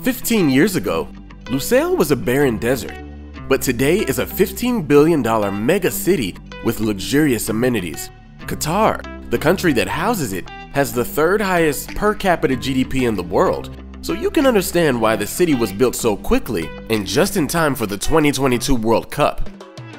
15 years ago, Lusail was a barren desert, but today is a $15 billion mega city with luxurious amenities. Qatar, the country that houses it, has the third highest per capita GDP in the world, so you can understand why the city was built so quickly and just in time for the 2022 World Cup.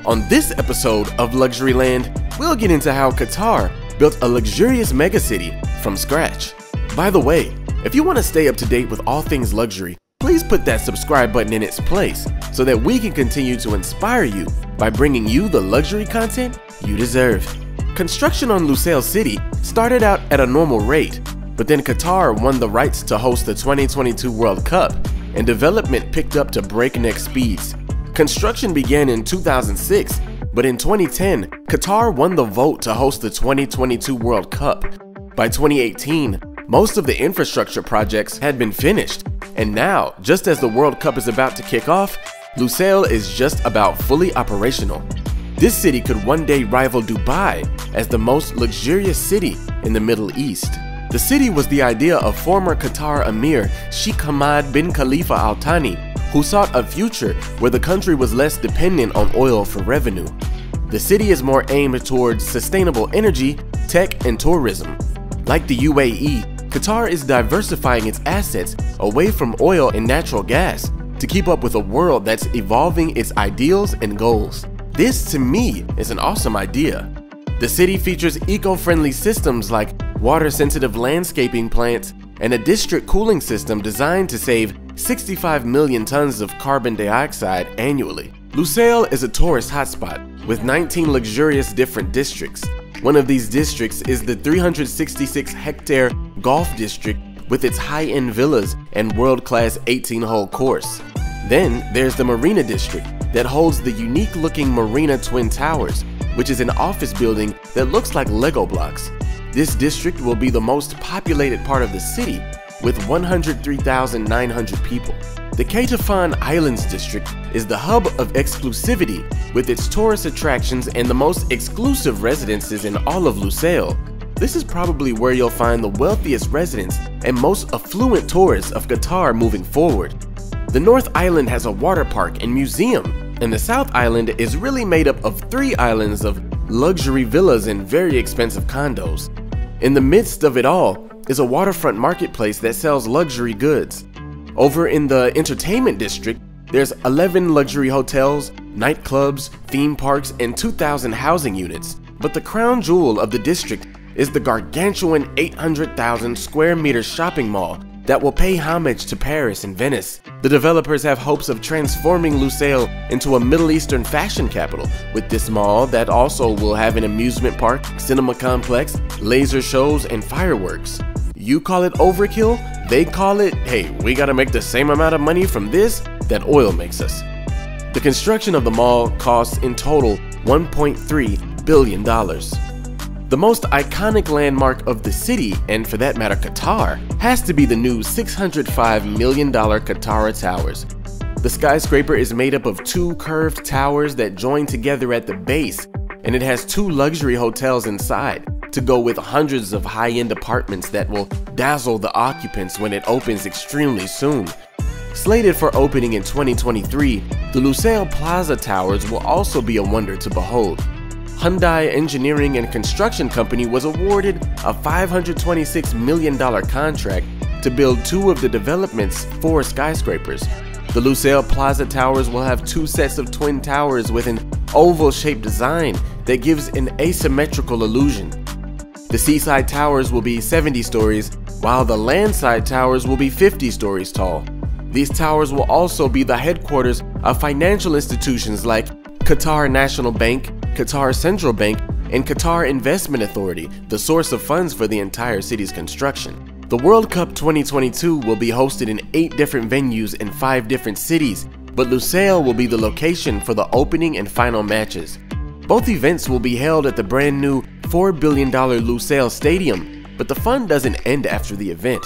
On this episode of Luxury Land, we'll get into how Qatar built a luxurious megacity from scratch. By the way, if you want to stay up to date with all things luxury, please put that subscribe button in its place so that we can continue to inspire you by bringing you the luxury content you deserve. Construction on Lusail City started out at a normal rate, but then Qatar won the rights to host the 2022 World Cup, and development picked up to breakneck speeds. Construction began in 2006, but in 2010, Qatar won the vote to host the 2022 World Cup. By 2018, most of the infrastructure projects had been finished, and now, just as the World Cup is about to kick off, Lusail is just about fully operational. This city could one day rival Dubai as the most luxurious city in the Middle East. The city was the idea of former Qatar Emir Sheikh Hamad bin Khalifa Al Thani, who sought a future where the country was less dependent on oil for revenue. The city is more aimed towards sustainable energy, tech, and tourism. Like the UAE, Qatar is diversifying its assets away from oil and natural gas to keep up with a world that's evolving its ideals and goals. This, to me, is an awesome idea. The city features eco-friendly systems like water-sensitive landscaping plants and a district cooling system designed to save 65 million tons of carbon dioxide annually. Lusail is a tourist hotspot with 19 luxurious different districts. One of these districts is the 366-hectare golf district with its high-end villas and world-class 18-hole course. Then there's the Marina district that holds the unique-looking Marina Twin Towers, which is an office building that looks like Lego blocks. This district will be the most populated part of the city with 103,900 people. The Qatar Islands district is the hub of exclusivity with its tourist attractions and the most exclusive residences in all of Lusail. This is probably where you'll find the wealthiest residents and most affluent tourists of Qatar moving forward. The North Island has a water park and museum, and the South Island is really made up of 3 islands of luxury villas and very expensive condos. In the midst of it all is a waterfront marketplace that sells luxury goods. Over in the entertainment district, there's 11 luxury hotels, nightclubs, theme parks, and 2,000 housing units. But the crown jewel of the district is the gargantuan 800,000 square meter shopping mall that will pay homage to Paris and Venice. The developers have hopes of transforming Lusail into a Middle Eastern fashion capital with this mall that also will have an amusement park, cinema complex, laser shows, and fireworks. You call it overkill, they call it, hey, we gotta make the same amount of money from this that oil makes us. The construction of the mall costs in total $1.3 billion. The most iconic landmark of the city, and for that matter Qatar, has to be the new $605 million Qatar Towers. The skyscraper is made up of 2 curved towers that join together at the base, and it has 2 luxury hotels inside to go with hundreds of high-end apartments that will dazzle the occupants when it opens extremely soon. Slated for opening in 2023, the Lusail Plaza Towers will also be a wonder to behold. Hyundai Engineering and Construction Company was awarded a $526 million contract to build 2 of the development's 4 skyscrapers. The Lusail Plaza Towers will have 2 sets of twin towers with an oval-shaped design that gives an asymmetrical illusion. The seaside towers will be 70 stories, while the landside towers will be 50 stories tall. These towers will also be the headquarters of financial institutions like Qatar National Bank, Qatar Central Bank, and Qatar Investment Authority, the source of funds for the entire city's construction. The World Cup 2022 will be hosted in 8 different venues in 5 different cities, but Lusail will be the location for the opening and final matches. Both events will be held at the brand new $4 billion Lusail Stadium, but the fun doesn't end after the event.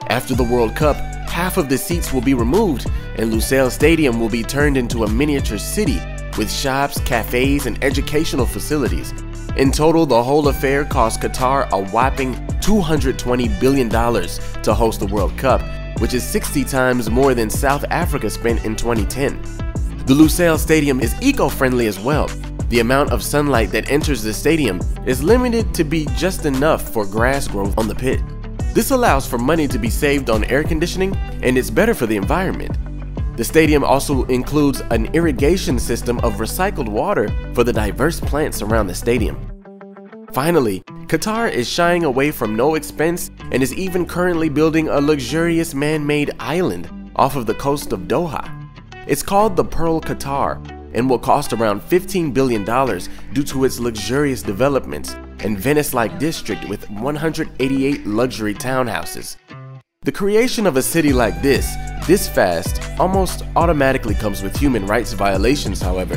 After the World Cup, half of the seats will be removed, and Lusail Stadium will be turned into a miniature city with shops, cafes, and educational facilities. In total, the whole affair cost Qatar a whopping $220 billion to host the World Cup, which is 60 times more than South Africa spent in 2010. The Lusail Stadium is eco-friendly as well. The amount of sunlight that enters the stadium is limited to be just enough for grass growth on the pit. This allows for money to be saved on air conditioning, and it's better for the environment. The stadium also includes an irrigation system of recycled water for the diverse plants around the stadium. Finally, Qatar is shying away from no expense and is even currently building a luxurious man-made island off of the coast of Doha. It's called the Pearl Qatar and will cost around $15 billion due to its luxurious developments and Venice-like district with 188 luxury townhouses. The creation of a city like this fast, almost automatically comes with human rights violations, however.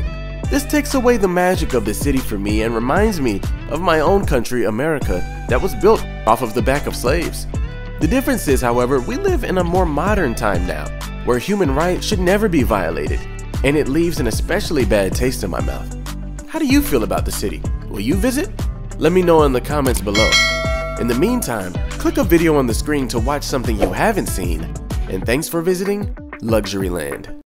This takes away the magic of the city for me and reminds me of my own country, America, that was built off of the back of slaves. The difference is, however, we live in a more modern time now, where human rights should never be violated, and it leaves an especially bad taste in my mouth. How do you feel about the city? Will you visit? Let me know in the comments below. In the meantime, click a video on the screen to watch something you haven't seen, and thanks for visiting Luxuryland.